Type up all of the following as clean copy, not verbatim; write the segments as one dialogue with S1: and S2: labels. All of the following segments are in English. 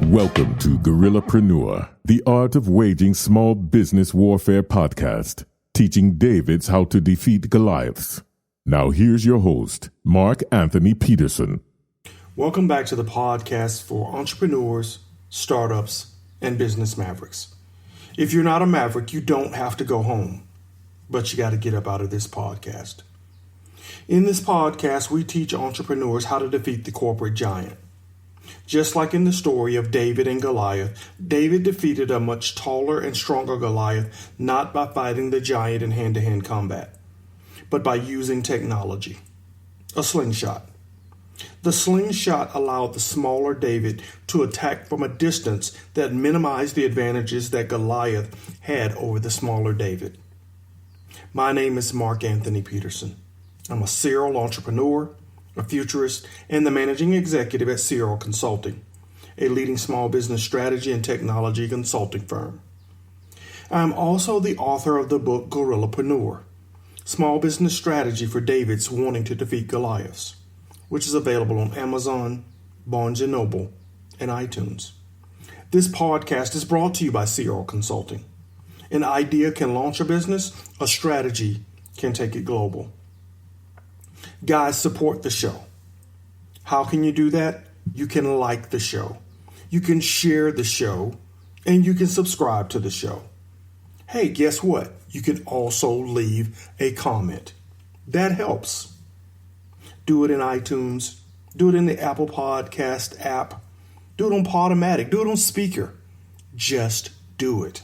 S1: Welcome to Gorillapreneur, the art of waging small business warfare podcast, teaching Davids how to defeat Goliaths. Now here's your host, Mark Anthony Peterson.
S2: Welcome back to the podcast for entrepreneurs, startups, and business mavericks. If you're not a maverick, you don't have to go home, but you got to get up out of this podcast. In this podcast, we teach entrepreneurs how to defeat the corporate giant. Just like in the story of David and Goliath, David defeated a much taller and stronger Goliath not by fighting the giant in hand-to-hand combat, but by using technology, a slingshot. The slingshot allowed the smaller David to attack from a distance that minimized the advantages that Goliath had over the smaller David. My name is Mark Anthony Peterson. I'm a serial entrepreneur, a futurist, and the managing executive at Serial Consulting, a leading small business strategy and technology consulting firm. I'm also the author of the book Gorillapreneur, Small Business Strategy for Davids Wanting to Defeat Goliaths, which is available on Amazon, Barnes & Noble, and iTunes. This podcast is brought to you by Serial Consulting. An idea can launch a business, a strategy can take it global. Guys, support the show. How can you do that? You can like the show, you can share the show, and you can subscribe to the show. Hey, guess what? You can also leave a comment. That helps. Do it in iTunes. Do it in the Apple Podcast app. Do it on Podomatic. Do it on Speaker. Just do it.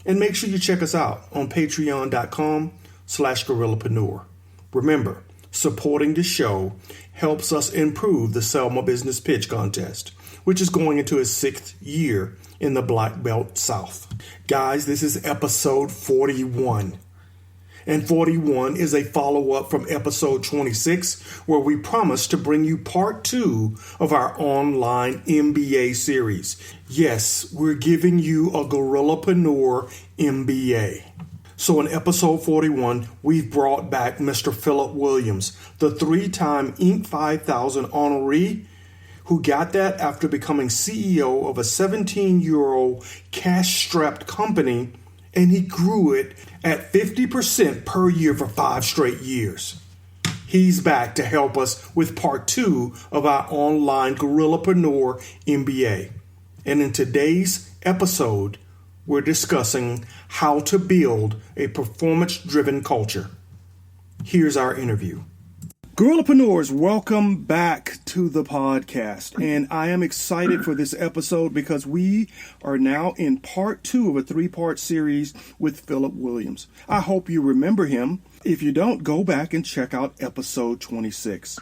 S2: And make sure you check us out on patreon.com/gorillapreneur. Remember, supporting the show helps us improve the Selma Business Pitch Contest, which is going into its 6th year in the Black Belt South. Guys, this is episode 41. And 41 is a follow-up from episode 26, where we promised to bring you part 2 of our online MBA series. Yes, we're giving you a Gorillapreneur MBA. So in episode 41, we've brought back Mr. Philip Williams, the 3-time Inc. 5000 honoree, who got that after becoming CEO of a 17-year-old cash-strapped company, and he grew it at 50% per year for 5 straight years. He's back to help us with part 2 of our online Gorillapreneur MBA. And in today's episode, we're discussing how to build a performance-driven culture. Here's our interview. Gorillapreneurs, welcome back to the podcast. And I am excited for this episode because we are now in part 2 of a 3-part series with Philip Williams. I hope you remember him. If you don't, go back and check out episode 26.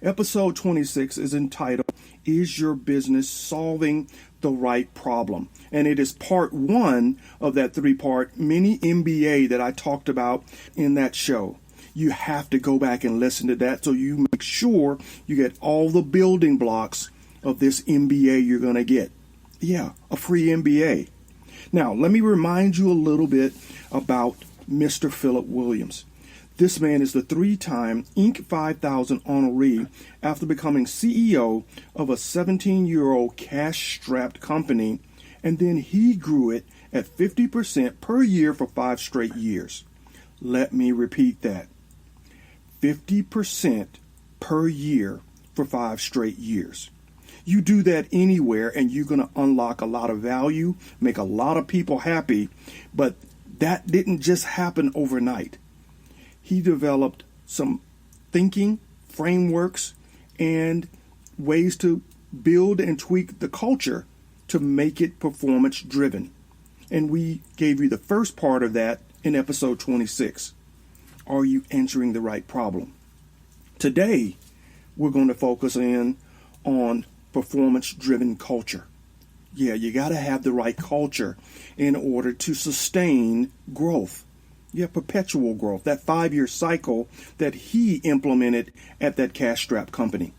S2: Episode 26 is entitled, Is Your Business Solving the Right Problem? And it is part 1 of that 3-part mini MBA that I talked about in that show. You have to go back and listen to that so you make sure you get all the building blocks of this MBA you're going to get. Yeah, a free MBA. Now, let me remind you a little bit about Mr. Philip Williams. This man is the 3-time Inc. 5000 honoree after becoming CEO of a 17-year-old cash-strapped company, and then he grew it at 50% per year for 5 straight years. Let me repeat that. 50% per year for 5 straight years. You do that anywhere and you're going to unlock a lot of value, make a lot of people happy, but that didn't just happen overnight. He developed some thinking, frameworks, and ways to build and tweak the culture to make it performance driven. And we gave you the first part of that in episode 26. Are you answering the right problem? Today, we're going to focus in on performance-driven culture. Yeah, you got to have the right culture in order to sustain growth. Yeah, perpetual growth, that 5-year cycle that he implemented at that cash-strapped company.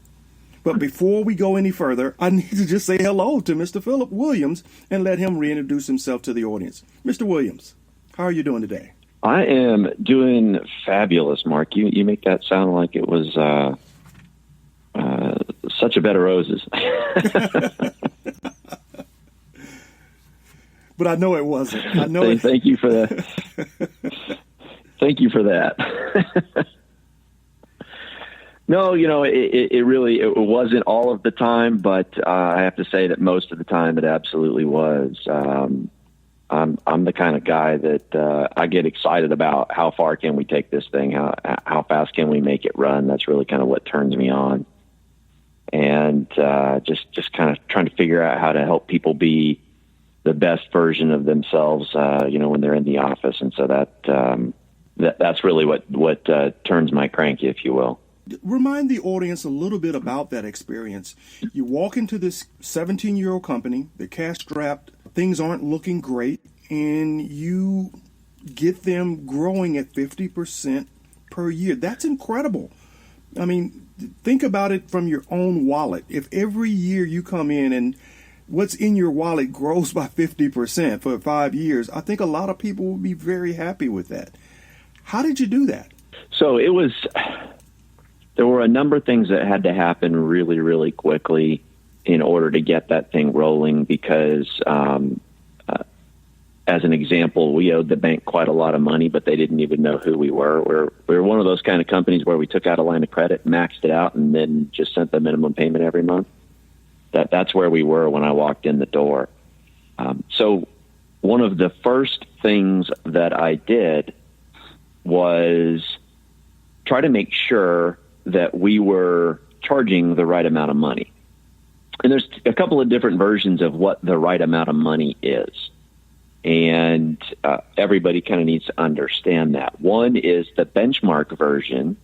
S2: But before we go any further, I need to just say hello to Mr. Philip Williams and let him reintroduce himself to the audience. Mr. Williams, how are you doing today?
S3: I am doing fabulous, Mark. You make that sound like it was such a bed of roses.
S2: but I know it wasn't. I know.
S3: Thank you for that. Thank you for that. No, it really wasn't all of the time, but I have to say that most of the time it absolutely was. I'm the kind of guy that I get excited about how far can we take this thing, how fast can we make it run. That's really kind of what turns me on, and just kind of trying to figure out how to help people be the best version of themselves, when they're in the office, and so that's really what turns my cranky, if you will.
S2: Remind the audience a little bit about that experience. You walk into this 17-year-old company, they're cash-strapped, things aren't looking great, and you get them growing at 50% per year. That's incredible. I mean, think about it from your own wallet. If every year you come in and what's in your wallet grows by 50% for 5 years, I think a lot of people will be very happy with that. How did you do that?
S3: So there were a number of things that had to happen really, really quickly in order to get that thing rolling because, as an example, we owed the bank quite a lot of money, but they didn't even know who we were. We were one of those kind of companies where we took out a line of credit, maxed it out, and then just sent the minimum payment every month. That's where we were when I walked in the door. So one of the first things that I did was try to make sure that we were charging the right amount of money. And there's a couple of different versions of what the right amount of money is. And everybody kind of needs to understand that. One is the benchmark version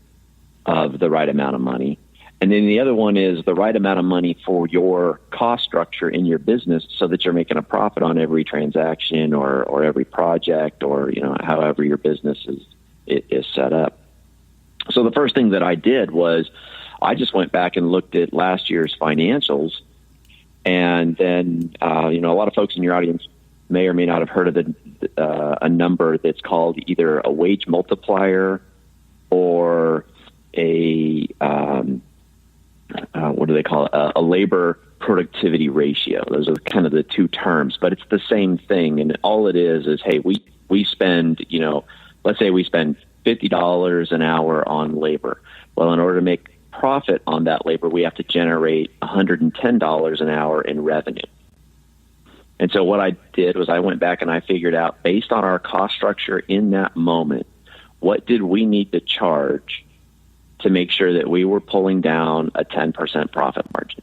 S3: of the right amount of money. And then the other one is the right amount of money for your cost structure in your business so that you're making a profit on every transaction or every project or, however your business is set up. So the first thing that I did was I just went back and looked at last year's financials. And then, a lot of folks in your audience may or may not have heard of a number that's called either a wage multiplier or a, what do they call it? A labor productivity ratio. Those are kind of the two terms, but it's the same thing. And all it is, hey, we spend, let's say we spend $50 an hour on labor. Well, in order to make profit on that labor, we have to generate $110 an hour in revenue. And so what I did was I went back and I figured out, based on our cost structure in that moment, what did we need to charge to make sure that we were pulling down a 10% profit margin?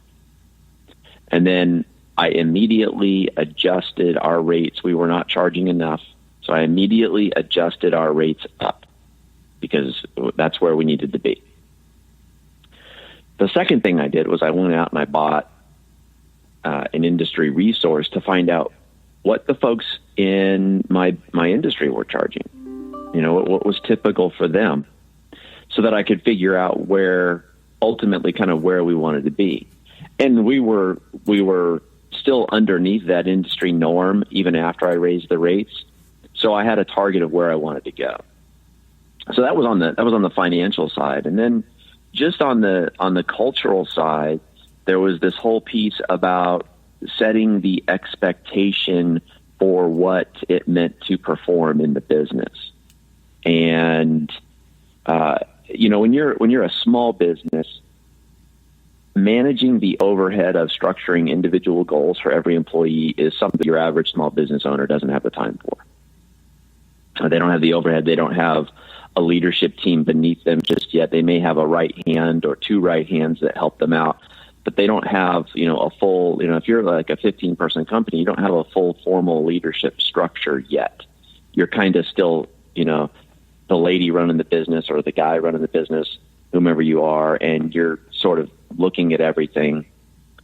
S3: And then I immediately adjusted our rates. We were not charging enough. So I immediately adjusted our rates up because that's where we needed to be. The second thing I did was I went out and I bought an industry resource to find out what the folks in my industry were charging, what was typical for them, so that I could figure out where ultimately kind of where we wanted to be. And we were still underneath that industry norm even after I raised the rates. So I had a target of where I wanted to go. So that was on the financial side. And then just on the cultural side, there was this whole piece about setting the expectation for what it meant to perform in the business. And when you're a small business, managing the overhead of structuring individual goals for every employee is something your average small business owner doesn't have the time for. They don't have the overhead. They don't have a leadership team beneath them just yet. They may have a right hand or two right hands that help them out, but they don't have, a full, if you're like a 15-person company, you don't have a full formal leadership structure yet. You're kind of still, the lady running the business or the guy running the business, whomever you are, and you're sort of looking at everything.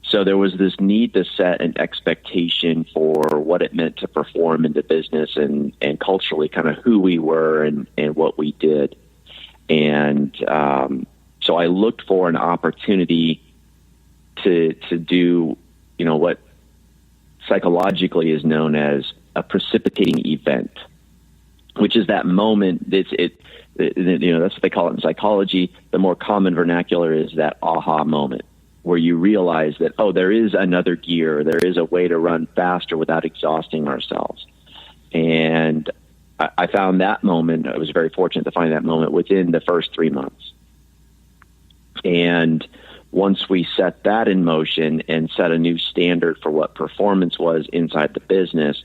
S3: So there was this need to set an expectation for what it meant to perform in the business and culturally kind of who we were and what we did. And so I looked for an opportunity to do, what psychologically is known as a precipitating event, which is that moment that's what they call it in psychology. The more common vernacular is that aha moment, where you realize that, oh, there is another gear, there is a way to run faster without exhausting ourselves. And I found that moment, I was very fortunate to find that moment within the first 3 months. And once we set that in motion and set a new standard for what performance was inside the business,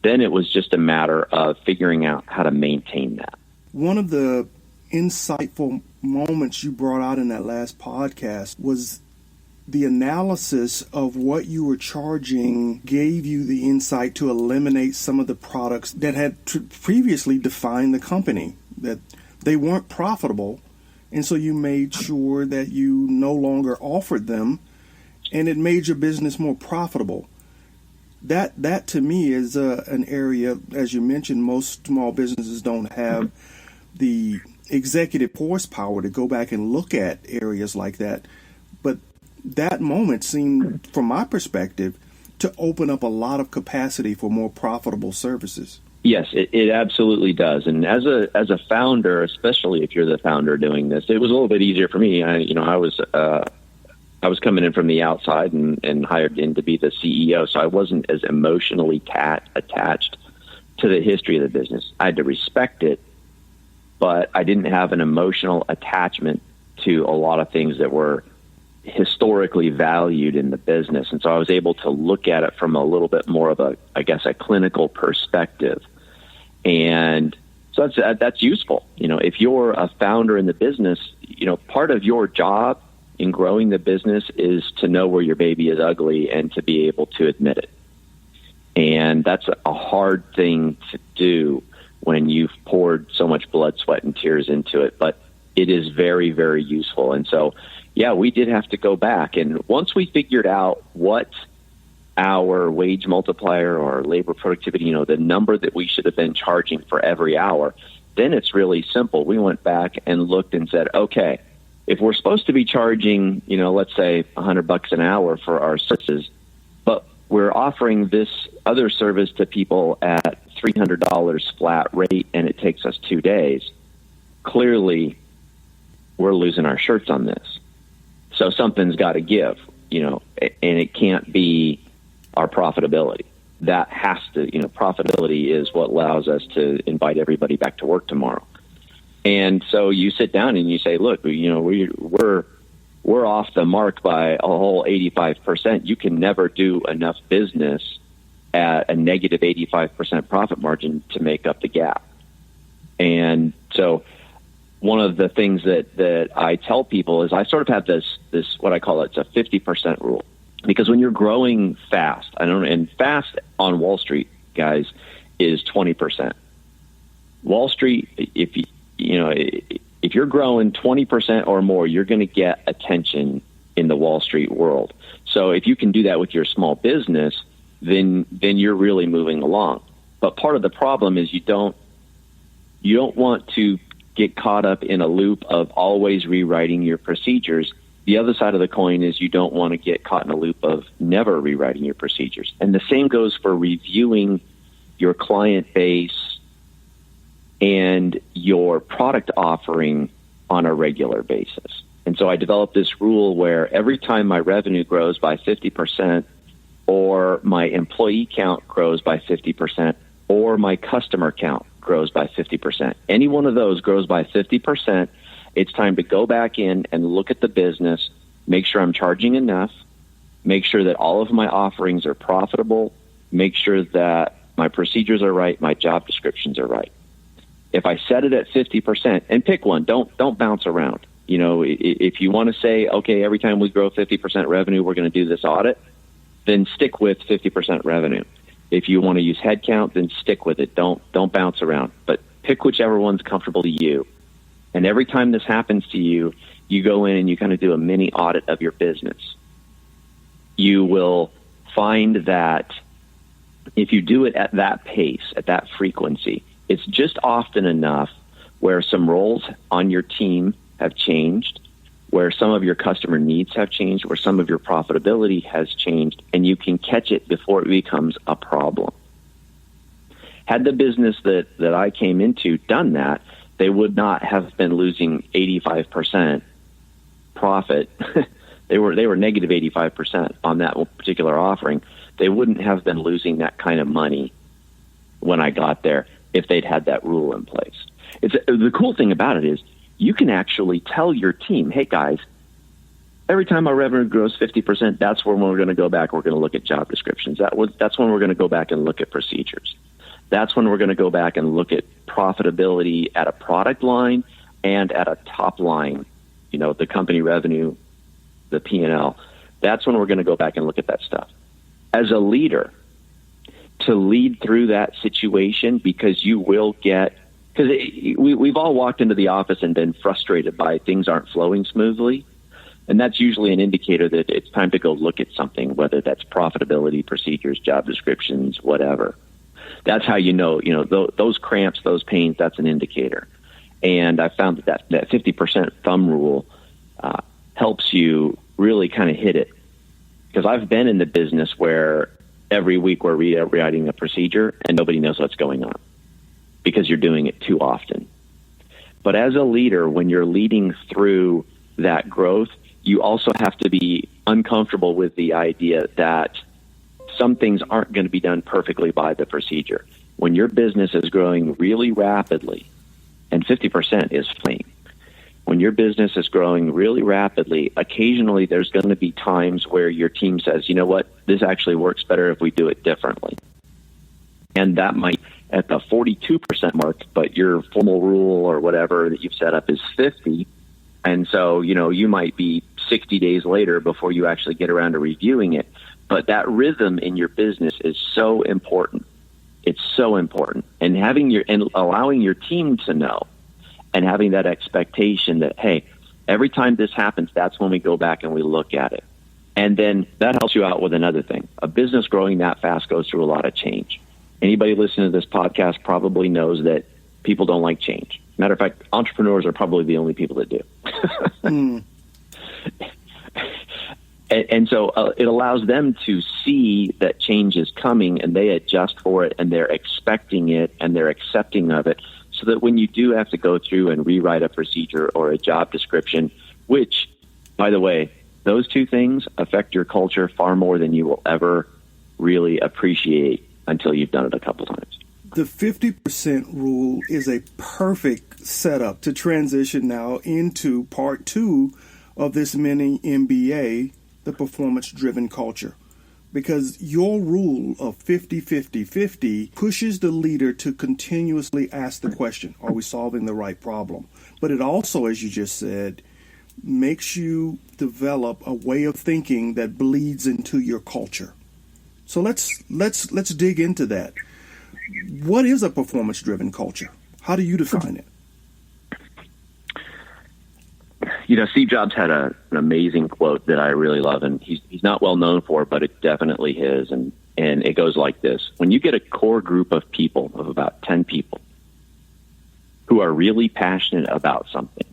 S3: then it was just a matter of figuring out how to maintain that.
S2: One of the insightful moments you brought out in that last podcast was the analysis of what you were charging gave you the insight to eliminate some of the products that had previously defined the company, that they weren't profitable. And so you made sure that you no longer offered them, and it made your business more profitable. That to me is an area, as you mentioned, most small businesses don't have the executive horsepower to go back and look at areas like that. But that moment seemed, from my perspective, to open up a lot of capacity for more profitable services.
S3: Yes, it absolutely does. And as a founder, especially if you're the founder doing this, it was a little bit easier for me. I was coming in from the outside and hired in to be the CEO, so I wasn't as emotionally attached to the history of the business. I had to respect it, but I didn't have an emotional attachment to a lot of things that were historically valued in the business. And so I was able to look at it from a little bit more of a clinical perspective. And so that's useful. If you're a founder in the business, part of your job in growing the business is to know where your baby is ugly and to be able to admit it. And that's a hard thing to do when you've poured so much blood, sweat, and tears into it. But it is very, very useful. And so, yeah, we did have to go back. And once we figured out what our wage multiplier or labor productivity, the number that we should have been charging for every hour, then it's really simple. We went back and looked and said, okay, if we're supposed to be charging, let's say $100 an hour for our services, but we're offering this other service to people at $300 flat rate and it takes us 2 days, clearly we're losing our shirts on this. So something's got to give, and it can't be our profitability. That has to, profitability is what allows us to invite everybody back to work tomorrow. And so you sit down and you say, look, we're off the mark by a whole 85%. You can never do enough business at a negative 85% profit margin to make up the gap. And so one of the things that I tell people is I sort of have this what I call it's a 50% rule. Because when you're growing fast, and fast on Wall Street, guys, is 20%. Wall Street, if you're growing 20% or more, you're going to get attention in the Wall Street world. So if you can do that with your small business, then you're really moving along. But part of the problem is you don't want to get caught up in a loop of always rewriting your procedures. The other side of the coin is you don't want to get caught in a loop of never rewriting your procedures. And the same goes for reviewing your client base and your product offering on a regular basis. And so I developed this rule where every time my revenue grows by 50%, or my employee count grows by 50%, or my customer count grows by 50%. Any one of those grows by 50%, it's time to go back in and look at the business, make sure I'm charging enough, make sure that all of my offerings are profitable, make sure that my procedures are right, my job descriptions are right. If I set it at 50%, and pick one, don't bounce around. If you want to say, okay, every time we grow 50% revenue, we're going to do this audit, then stick with 50% revenue. If you want to use headcount, then stick with it. Don't bounce around. But pick whichever one's comfortable to you. And every time this happens to you, you go in and you kind of do a mini audit of your business. You will find that if you do it at that pace, at that frequency, it's just often enough where some roles on your team have changed, where some of your customer needs have changed, where some of your profitability has changed, and you can catch it before it becomes a problem. Had the business that I came into done that, they would not have been losing 85% profit they were negative 85% on that particular offering, they wouldn't have been losing that kind of money when I got there if they'd had that rule in place. The cool thing about it is you can actually tell your team, hey guys, every time our revenue grows 50%, that's when we're going to go back. We're going to look at job descriptions. That's when we're going to go back and look at procedures. That's when we're going to go back and look at profitability at a product line and at a top line, the company revenue, the P&L. That's when we're going to go back and look at that stuff. As a leader, to lead through that situation, because you will get, because we've all walked into the office and been frustrated by things aren't flowing smoothly. And that's usually an indicator that it's time to go look at something, whether that's profitability, procedures, job descriptions, whatever. That's how those cramps, those pains, that's an indicator. And I found that 50% thumb rule helps you really kind of hit it. Because I've been in the business where every week we're rewriting a procedure and nobody knows what's going on because you're doing it too often. But as a leader, when you're leading through that growth, you also have to be uncomfortable with the idea that some things aren't going to be done perfectly by the procedure. When your business is growing really rapidly, and 50% is fine. When your business is growing really rapidly, occasionally there's going to be times where your team says, you know what, this actually works better if we do it differently. And that might at the 42% mark, but your formal rule or whatever that you've set up is 50. And so, you might be 60 days later before you actually get around to reviewing it. But that rhythm in your business is so important. It's so important. And allowing your team to know and having that expectation that, hey, every time this happens, that's when we go back and we look at it. And then that helps you out with another thing. A business growing that fast goes through a lot of change. Anybody listening to this podcast probably knows that people don't like change. Matter of fact, entrepreneurs are probably the only people that do. And so it allows them to see that change is coming and they adjust for it and they're expecting it and they're accepting of it, so that when you do have to go through and rewrite a procedure or a job description, which, by the way, those two things affect your culture far more than you will ever really appreciate until you've done it a couple times.
S2: The 50% rule is a perfect setup to transition now into part 2 of this mini MBA, the performance-driven culture. Because your rule of 50-50-50 pushes the leader to continuously ask the question, are we solving the right problem? But it also, as you just said, makes you develop a way of thinking that bleeds into your culture. So let's dig into that. What is a performance-driven culture? How do you define it?
S3: Steve Jobs had an amazing quote that I really love, and he's not well known for, but it definitely is. And it goes like this. When you get a core group of people, of about 10 people, who are really passionate about something,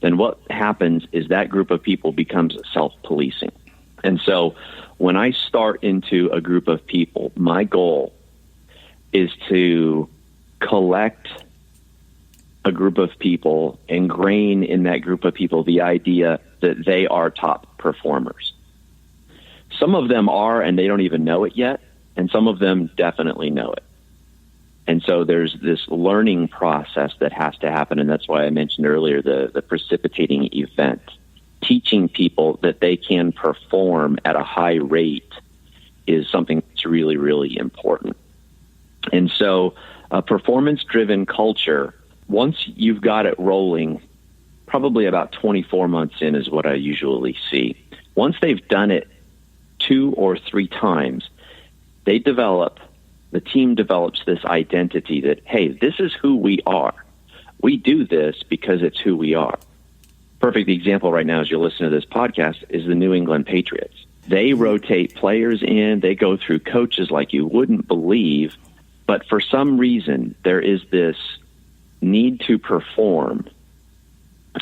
S3: then what happens is that group of people becomes self-policing. And so when I start into a group of people, my goal is to collect a group of people, ingrain in that group of people the idea that they are top performers. Some of them are, and they don't even know it yet, and some of them definitely know it. And so there's this learning process that has to happen, and that's why I mentioned earlier the precipitating event. Teaching people that they can perform at a high rate is something that's really, really important. And so a performance-driven culture, once you've got it rolling, probably about 24 months in is what I usually see. Once they've done it 2 or 3 times, the team develops this identity that, hey, this is who we are. We do this because it's who we are. Perfect example right now as you listen to this podcast is the New England Patriots. They rotate players in, they go through coaches like you wouldn't believe, but for some reason there is this need to perform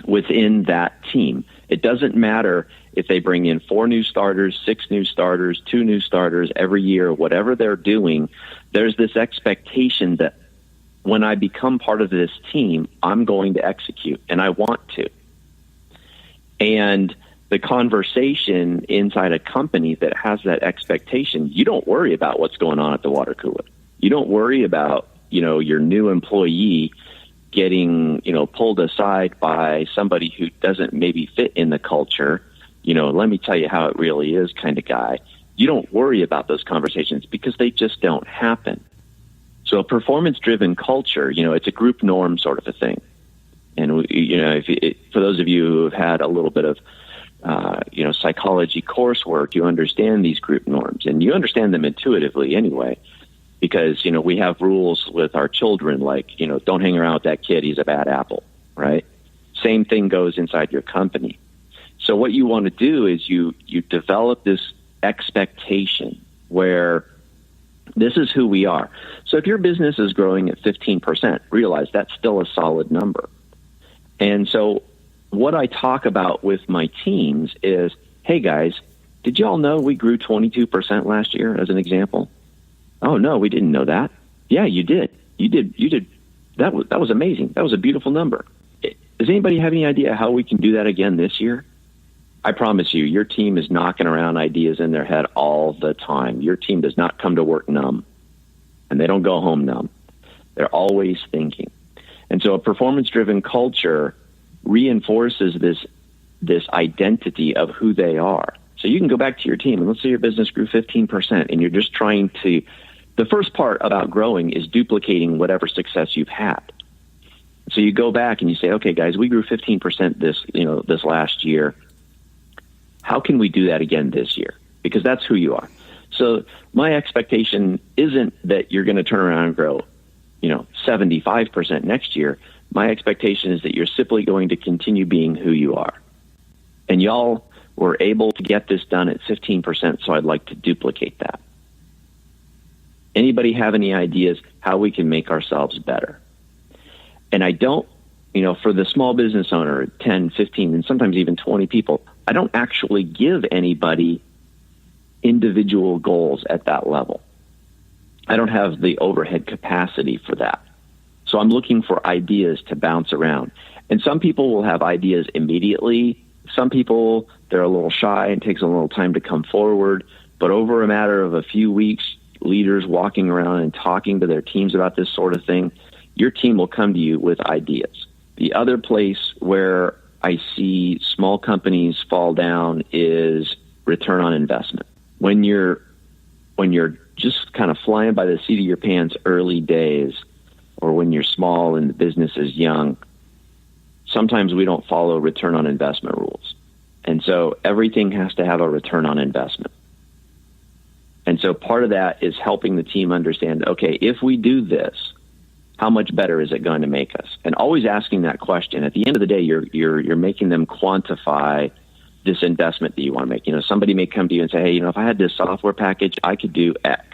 S3: within that team. It doesn't matter if they bring in 4 new starters, 6 new starters, 2 new starters every year, whatever they're doing, there's this expectation that when I become part of this team, I'm going to execute, and I want to. And the conversation inside a company that has that expectation, you don't worry about what's going on at the water cooler. You don't worry about, your new employee getting, pulled aside by somebody who doesn't maybe fit in the culture. Let me tell you how it really is kind of guy. You don't worry about those conversations because they just don't happen. So a performance-driven culture, it's a group norm sort of a thing. And, for those of you who have had a little bit of, psychology coursework, you understand these group norms, and you understand them intuitively anyway, because, we have rules with our children, like, don't hang around with that kid, he's a bad apple, right? Same thing goes inside your company. So what you want to do is you develop this expectation where this is who we are. So if your business is growing at 15%, realize that's still a solid number. And so what I talk about with my teams is, hey guys, did y'all know we grew 22% last year as an example? Oh no, we didn't know that. Yeah, you did. You did. That was amazing. That was a beautiful number. Does anybody have any idea how we can do that again this year? I promise you, your team is knocking around ideas in their head all the time. Your team does not come to work numb, and they don't go home numb. They're always thinking. And so a performance-driven culture reinforces this identity of who they are. So you can go back to your team, and let's say your business grew 15%, and you're just trying to, the first part about growing is duplicating whatever success you've had. So you go back and you say, okay, guys, we grew 15% this last year. How can we do that again this year? Because that's who you are. So my expectation isn't that you're going to turn around and grow, 75% next year. My expectation is that you're simply going to continue being who you are. And y'all were able to get this done at 15%, so I'd like to duplicate that. Anybody have any ideas how we can make ourselves better? And I don't, for the small business owner, 10, 15, and sometimes even 20 people, I don't actually give anybody individual goals at that level. I don't have the overhead capacity for that. So I'm looking for ideas to bounce around. And some people will have ideas immediately. Some people, they're a little shy and takes a little time to come forward. But over a matter of a few weeks, leaders walking around and talking to their teams about this sort of thing, your team will come to you with ideas. The other place where I see small companies fall down is return on investment. When you're just kind of flying by the seat of your pants early days, or when you're small and the business is young, sometimes we don't follow return on investment rules. And so everything has to have a return on investment. And so part of that is helping the team understand, okay, if we do this, how much better is it going to make us? And always asking that question. At the end of the day, you're making them quantify this investment that you want to make. Somebody may come to you and say, hey, if I had this software package, I could do X.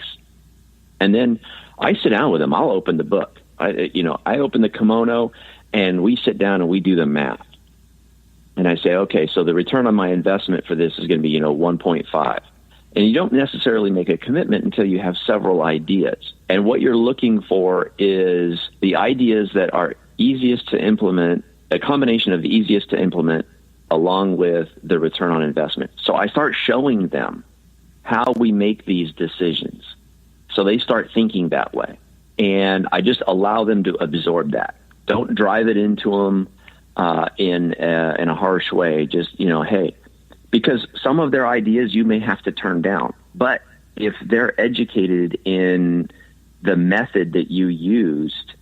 S3: And then I sit down with them. I'll open the book. I open the kimono, and we sit down and we do the math. And I say, okay, so the return on my investment for this is going to be, 1.5. And you don't necessarily make a commitment until you have several ideas. And what you're looking for is the ideas that are easiest to implement, a combination of the easiest to implement along with the return on investment. So I start showing them how we make these decisions. So they start thinking that way. And I just allow them to absorb that. Don't drive it into them in a harsh way. Just, hey, because some of their ideas you may have to turn down. But if they're educated in the method that you used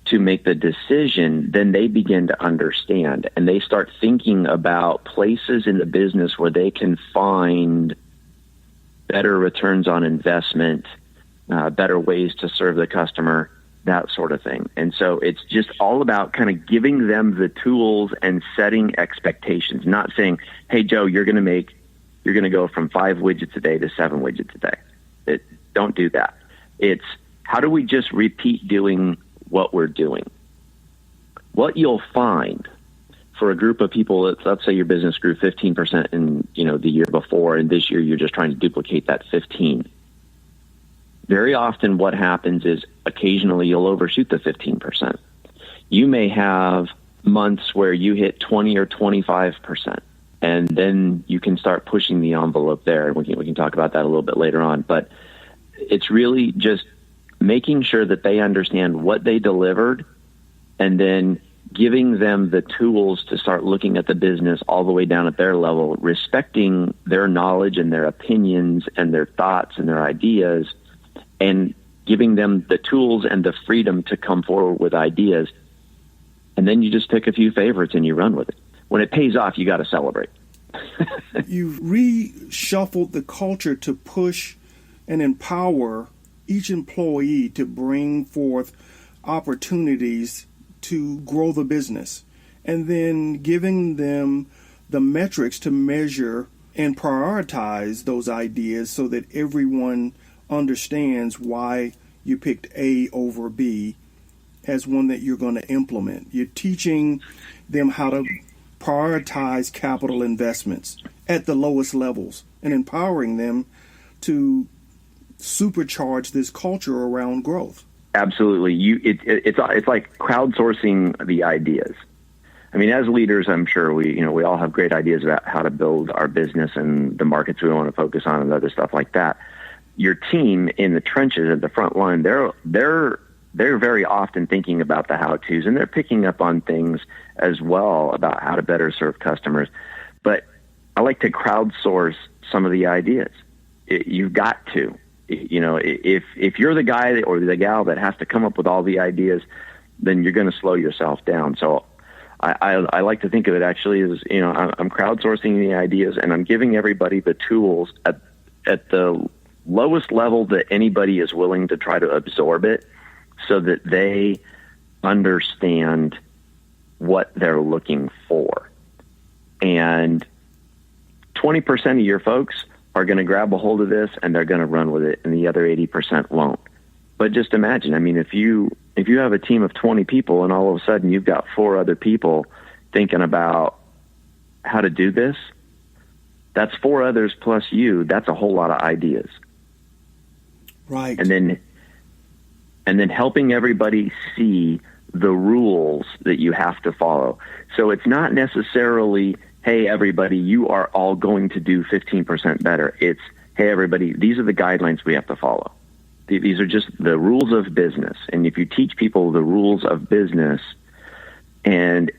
S3: to make the decision, then they begin to understand, and they start thinking about places in the business where they can find better returns on investment, better ways to serve the customer, that sort of thing. And so it's just all about kind of giving them the tools and setting expectations, not saying, hey, Joe, you're going to go from 5 widgets a day to 7 widgets a day. Don't do that. It's how do we just repeat doing what we're doing? What you'll find for a group of people, let's say your business grew 15% in the year before, and this year you're just trying to duplicate that 15. Very often what happens is occasionally you'll overshoot the 15%. You may have months where you hit 20 or 25%. And then you can start pushing the envelope there. We can talk about that a little bit later on. But it's really just making sure that they understand what they delivered and then giving them the tools to start looking at the business all the way down at their level, respecting their knowledge and their opinions and their thoughts and their ideas, and giving them the tools and the freedom to come forward with ideas. And then you just pick a few favorites and you run with it. When it pays off, you got to celebrate.
S2: You've reshuffled the culture to push and empower each employee to bring forth opportunities to grow the business, and then giving them the metrics to measure and prioritize those ideas so that everyone understands why you picked A over B as one that you're going to implement. You're teaching them how to prioritize capital investments at the lowest levels and empowering them to supercharge this culture around growth.
S3: Absolutely. It's like crowdsourcing the ideas. I mean, as leaders, I'm sure we all have great ideas about how to build our business and the markets we want to focus on and other stuff like that. Your team in the trenches at the front line, they're very often thinking about the how-tos, and they're picking up on things as well about how to better serve customers. But I like to crowdsource some of the ideas. You've got to. If you're the guy or the gal that has to come up with all the ideas, then you're going to slow yourself down. So I like to think of it actually as, I'm crowdsourcing the ideas, and I'm giving everybody the tools at the lowest level that anybody is willing to try to absorb it, so that they understand what they're looking for. And 20% of your folks are going to grab a hold of this and they're going to run with it, and the other 80% won't. But just imagine, I mean, if you have a team of 20 people and all of a sudden you've got 4 other people thinking about how to do this, that's 4 others plus you. That's a whole lot of ideas.
S2: Right.
S3: And then helping everybody see the rules that you have to follow. So it's not necessarily, hey, everybody, you are all going to do 15% better. It's, hey, everybody, these are the guidelines we have to follow. These are just the rules of business. And if you teach people the rules of business and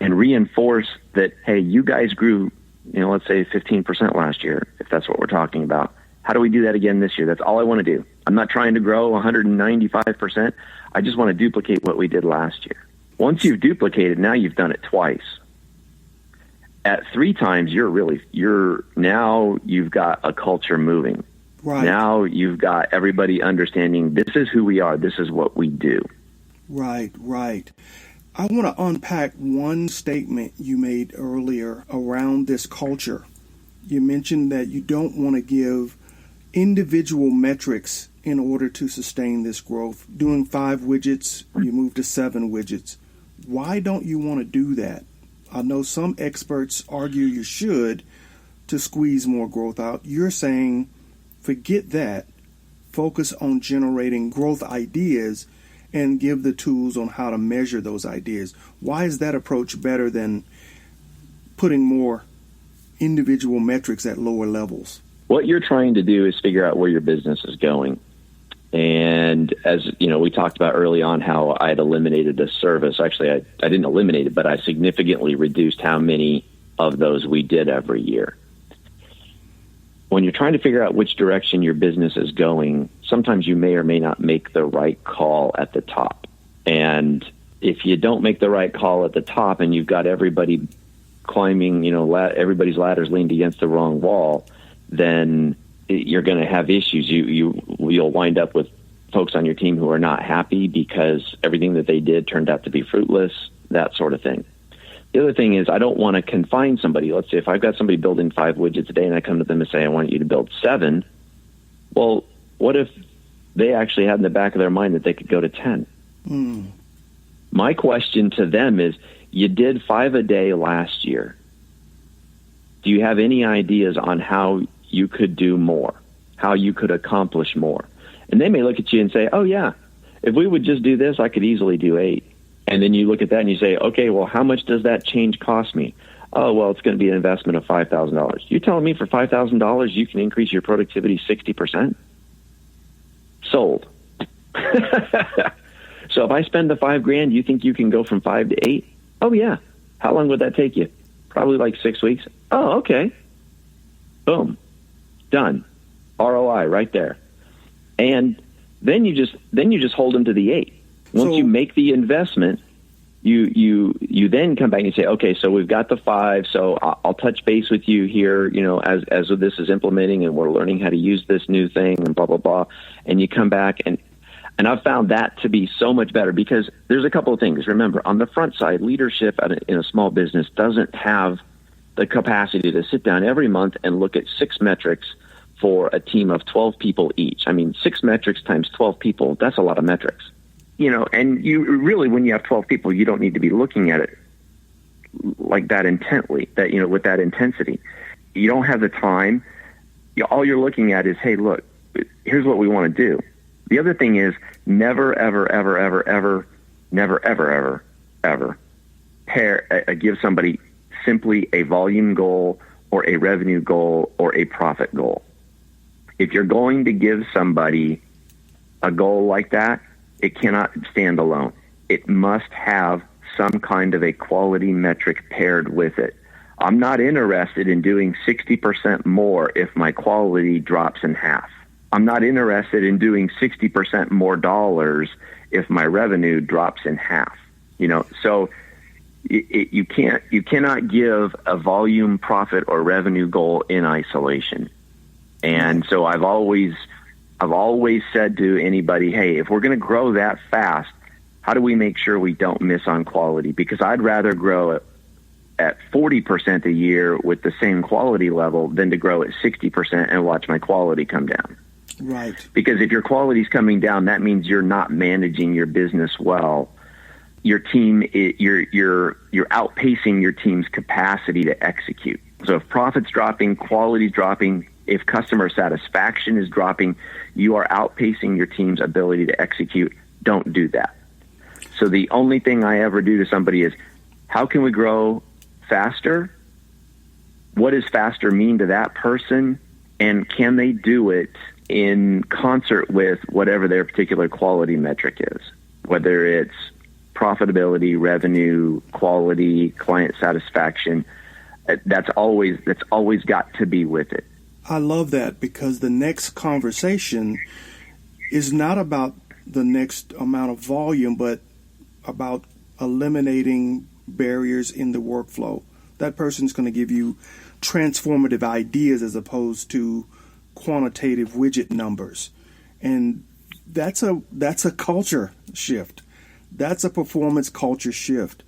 S3: reinforce that, hey, you guys grew, let's say 15% last year, if that's what we're talking about. How do we do that again this year? That's all I want to do. I'm not trying to grow 195%. I just want to duplicate what we did last year. Once you've duplicated, now you've done it twice. At 3 times, now you've got a culture moving.
S2: Right.
S3: Now you've got everybody understanding this is who we are. This is what we do.
S2: Right. I want to unpack one statement you made earlier around this culture. You mentioned that you don't want to give individual metrics in order to sustain this growth. Doing 5 widgets, you move to 7 widgets. Why don't you want to do that? I know some experts argue you should to squeeze more growth out. You're saying forget that. Focus on generating growth ideas and give the tools on how to measure those ideas. Why is that approach better than putting more individual metrics at lower levels?
S3: What you're trying to do is figure out where your business is going. And as we talked about early on how I had eliminated a service. Actually, I didn't eliminate it, but I significantly reduced how many of those we did every year. When you're trying to figure out which direction your business is going, sometimes you may or may not make the right call at the top. And if you don't make the right call at the top and you've got everybody climbing, everybody's ladder's leaned against the wrong wall, then you're going to have issues. You'll wind up with folks on your team who are not happy because everything that they did turned out to be fruitless, that sort of thing. The other thing is I don't want to confine somebody. Let's say if I've got somebody building 5 widgets a day and I come to them and say, I want you to build 7. Well, what if they actually had in the back of their mind that they could go to 10? My question to them is, you did 5 a day last year. Do you have any ideas on how you could do more, how you could accomplish more? And they may look at you and say, oh, yeah, if we would just do this, I could easily do 8. And then you look at that and you say, okay, well, how much does that change cost me? Oh, well, it's going to be an investment of $5,000. You're telling me for $5,000 you can increase your productivity 60%? Sold. So if I spend the $5,000, you think you can go from 5 to 8? Oh, yeah. How long would that take you? Probably like 6 weeks. Oh, okay. Boom. Done. ROI right there. And then you just hold them to the 8. Once you make the investment, you then come back and say, okay, so we've got the 5. So I'll touch base with you here, as this is implementing and we're learning how to use this new thing and blah, blah, blah. And you come back and I've found that to be so much better because there's a couple of things. Remember, on the front side, leadership in a small business doesn't have the capacity to sit down every month and look at 6 metrics for a team of 12 people each. I mean, 6 metrics times 12 people, that's a lot of metrics. And you really, when you have 12 people, you don't need to be looking at it like that intently, with that intensity. You don't have the time. All you're looking at is, hey, look, here's what we want to do. The other thing is never, ever, ever, ever, ever, never, ever, ever, ever give somebody simply a volume goal or a revenue goal or a profit goal. If you're going to give somebody a goal like that, it cannot stand alone. It must have some kind of a quality metric paired with it. I'm not interested in doing 60% more if my quality drops in half. I'm not interested in doing 60% more dollars if my revenue drops in half. So you cannot give a volume, profit, or revenue goal in isolation. And so I've always said to anybody, hey, if we're going to grow that fast, how do we make sure we don't miss on quality? Because I'd rather grow at 40% a year with the same quality level than to grow at 60% and watch my quality come down.
S2: Right.
S3: Because if your quality is coming down, that means you're not managing your business well. Your team, you're outpacing your team's capacity to execute. So if profit's dropping, quality's dropping, if customer satisfaction is dropping, you are outpacing your team's ability to execute. Don't do that. So the only thing I ever do to somebody is, how can we grow faster? What does faster mean to that person? And can they do it in concert with whatever their particular quality metric is, whether it's profitability, revenue, quality, client satisfaction? That's always got to be with it.
S2: I love that, because the next conversation is not about the next amount of volume, but about eliminating barriers in the workflow. That person's going to give you transformative ideas as opposed to quantitative widget numbers. And that's a culture shift. That's a performance culture shift.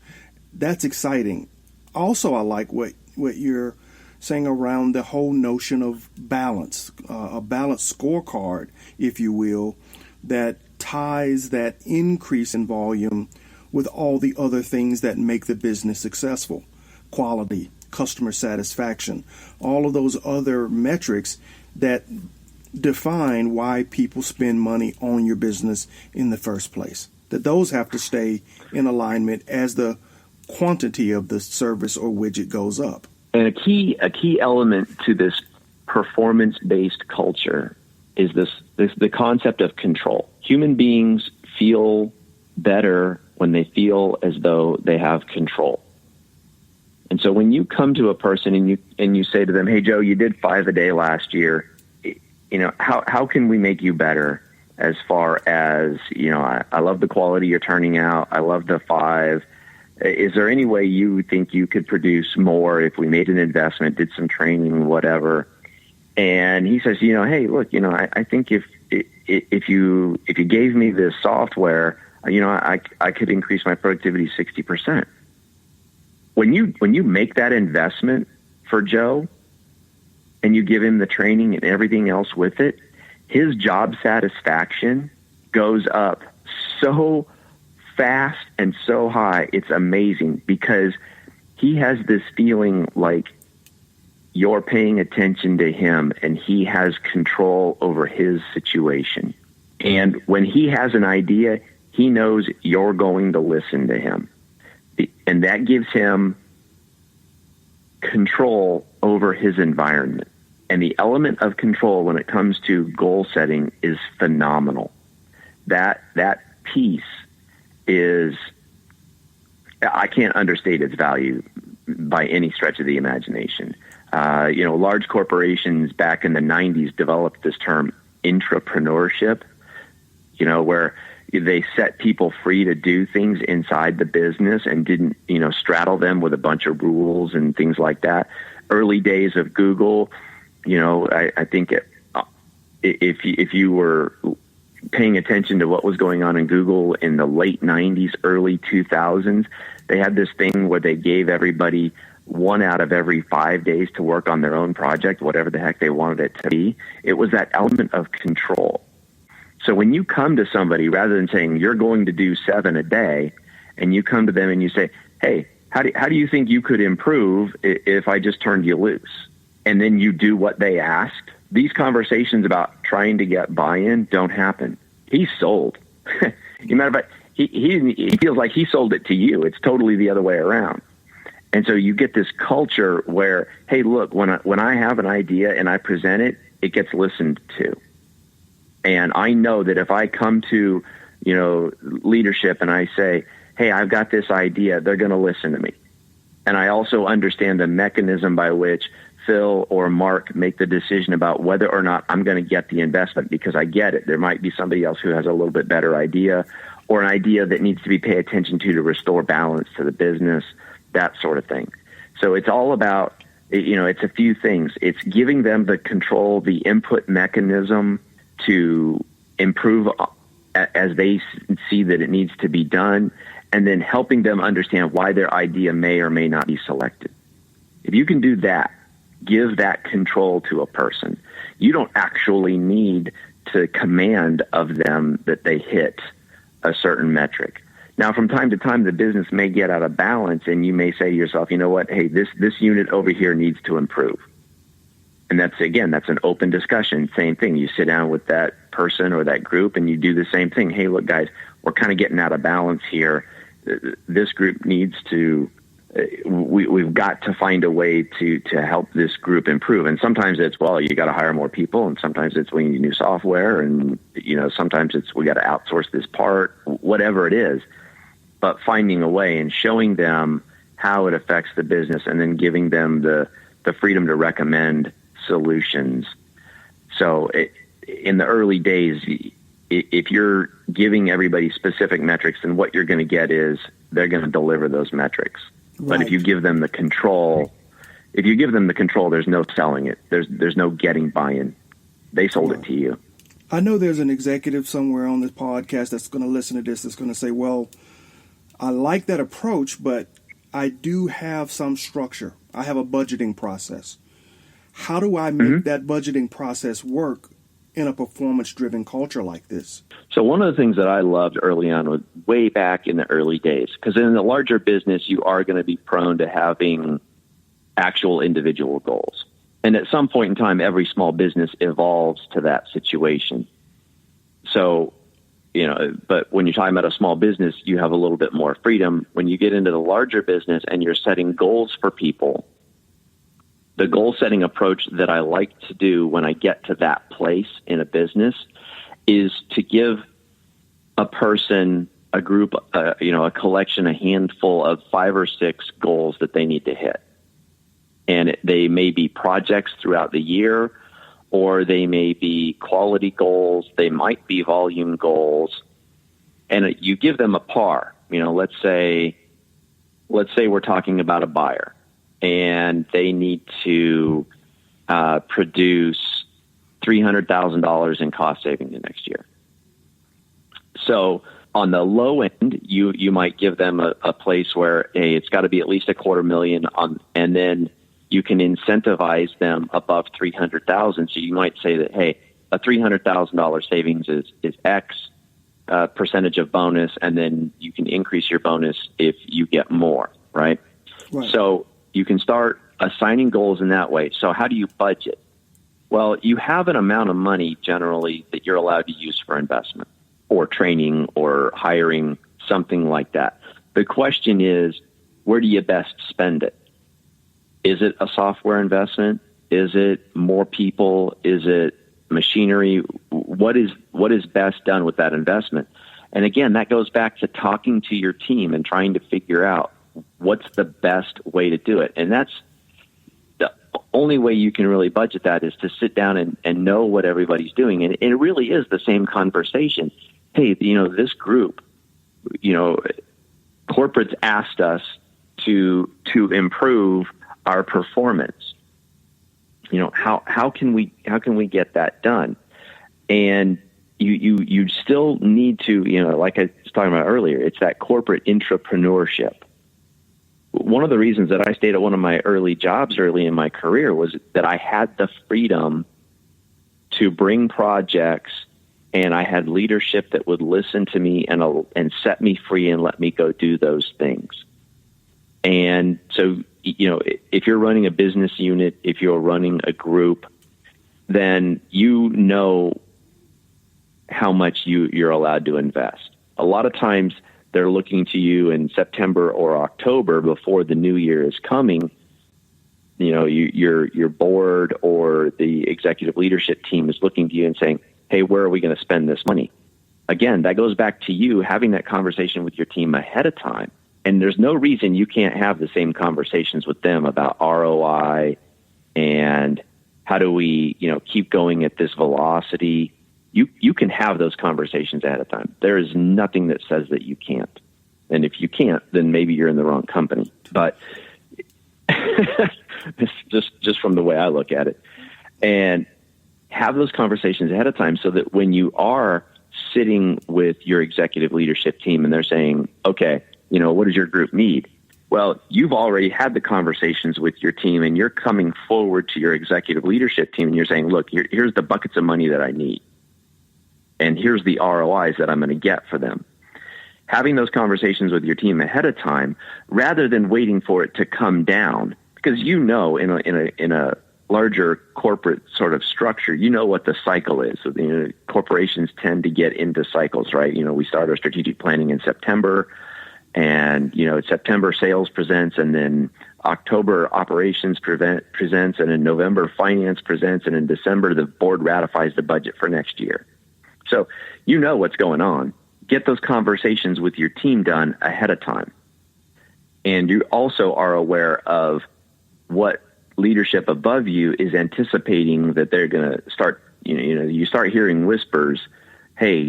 S2: That's exciting. Also, I like what you're saying around the whole notion of balance, a balanced scorecard, if you will, that ties that increase in volume with all the other things that make the business successful. Quality, customer satisfaction, all of those other metrics that define why people spend money on your business in the first place. That those have to stay in alignment as the quantity of the service or widget goes up.
S3: And a key element to this performance-based culture is the concept of control. Human beings feel better when they feel as though they have control. And so when you come to a person and you say to them, "Hey Joe, you did 5 a day last year. How can we make you better?" As far as, I love the quality you're turning out. I love the 5. Is there any way you think you could produce more if we made an investment, did some training, whatever? And he says, hey, look, I think if you gave me this software, I could increase my productivity 60%. When you make that investment for Joe and you give him the training and everything else with it, his job satisfaction goes up so fast and so high. It's amazing, because he has this feeling like you're paying attention to him and he has control over his situation. And when he has an idea, he knows you're going to listen to him. And that gives him control over his environment. And the element of control when it comes to goal setting is phenomenal. That piece is, I can't understate its value by any stretch of the imagination. Large corporations back in the 90s developed this term intrapreneurship, where they set people free to do things inside the business and didn't, straddle them with a bunch of rules and things like that. Early days of Google, I think if you were paying attention to what was going on in Google in the late 90s, early 2000s, they had this thing where they gave everybody 1 out of every 5 days to work on their own project, whatever the heck they wanted it to be. It was that element of control. So when you come to somebody, rather than saying you're going to do 7 a day, and you come to them and you say, hey, how do you think you could improve if I just turned you loose? And then you do what they asked. These conversations about trying to get buy-in don't happen. He's sold. Matter of fact, he feels like he sold it to you. It's totally the other way around. And so you get this culture where, hey, look, when I have an idea and I present it, it gets listened to. And I know that if I come to, leadership and I say, hey, I've got this idea, they're going to listen to me. And I also understand the mechanism by which Phil or Mark make the decision about whether or not I'm going to get the investment, because I get it. There might be somebody else who has a little bit better idea, or an idea that needs to be paid attention to restore balance to the business, that sort of thing. So it's all about, it's a few things. It's giving them the control, the input mechanism to improve as they see that it needs to be done, and then helping them understand why their idea may or may not be selected. If you can do that, give that control to a person. You don't actually need to command of them that they hit a certain metric. Now, from time to time, the business may get out of balance, and you may say to yourself, you know what, hey, this unit over here needs to improve. And that's an open discussion. Same thing. You sit down with that person or that group and you do the same thing. Hey, look, guys, we're kind of getting out of balance here. This group needs to, we've got to find a way to help this group improve. And sometimes it's, well, you got to hire more people. And sometimes it's we need new software. And, sometimes it's we got to outsource this part, whatever it is. But finding a way and showing them how it affects the business, and then giving them the freedom to recommend solutions. So in the early days, if you're giving everybody specific metrics, then what you're going to get is they're going to deliver those metrics. Right. But if you give them the control, there's no selling it. There's no getting buy-in. They sold it to you.
S2: I know there's an executive somewhere on this podcast that's going to listen to this that's going to say, well, I like that approach, but I do have some structure. I have a budgeting process. How do I make that budgeting process work in a performance-driven culture like this?
S3: So one of the things that I loved early on was way back in the early days, because in the larger business, you are going to be prone to having actual individual goals. And at some point in time, every small business evolves to that situation. So, but when you're talking about a small business, you have a little bit more freedom. When you get into the larger business and you're setting goals for people, the goal-setting approach that I like to do when I get to that place in a business is to give a person, a group, a collection, a handful of 5 or 6 goals that they need to hit. And they may be projects throughout the year, or they may be quality goals. They might be volume goals. And you give them a par. Let's say we're talking about a buyer, and they need to produce $300,000 in cost savings the next year. So on the low end, you might give them a place where, hey, it's got to be at least $250,000 and then you can incentivize them above $300,000. So you might say that, hey, a $300,000 savings is X percentage of bonus, and then you can increase your bonus if you get more, right? So you can start assigning goals in that way. So how do you budget? Well, you have an amount of money generally that you're allowed to use for investment or training or hiring, something like that. The question is, where do you best spend it? Is it a software investment? Is it more people? Is it machinery? What is best done with that investment? And again, that goes back to talking to your team and trying to figure out what's the best way to do it. And that's the only way you can really budget that, is to sit down and know what everybody's doing. And it really is the same conversation. Hey, this group, corporates asked us to improve our performance. How can we get that done? And you still need to, like I was talking about earlier, it's that corporate intrapreneurship. One of the reasons that I stayed at one of my early jobs early in my career was that I had the freedom to bring projects, and I had leadership that would listen to me and set me free and let me go do those things. And so, if you're running a business unit, if you're running a group, then how much you're allowed to invest. A lot of times they're looking to you in September or October before the new year is coming. Your board or the executive leadership team is looking to you and saying, hey, where are we going to spend this money? Again, that goes back to you having that conversation with your team ahead of time. And there's no reason you can't have the same conversations with them about ROI and how do we, keep going at this velocity. You can have those conversations ahead of time. There is nothing that says that you can't. And if you can't, then maybe you're in the wrong company. But just from the way I look at it. And have those conversations ahead of time so that when you are sitting with your executive leadership team and they're saying, okay, what does your group need? Well, you've already had the conversations with your team and you're coming forward to your executive leadership team and you're saying, look, here's the buckets of money that I need. And here's the ROIs that I'm going to get for them. Having those conversations with your team ahead of time, rather than waiting for it to come down, because in a larger corporate sort of structure, what the cycle is. So corporations tend to get into cycles, right? We start our strategic planning in September, and September sales presents, and then October operations presents, and in November finance presents, and in December the board ratifies the budget for next year. So what's going on. Get those conversations with your team done ahead of time. And you also are aware of what leadership above you is anticipating that they're going to start, you start hearing whispers, hey,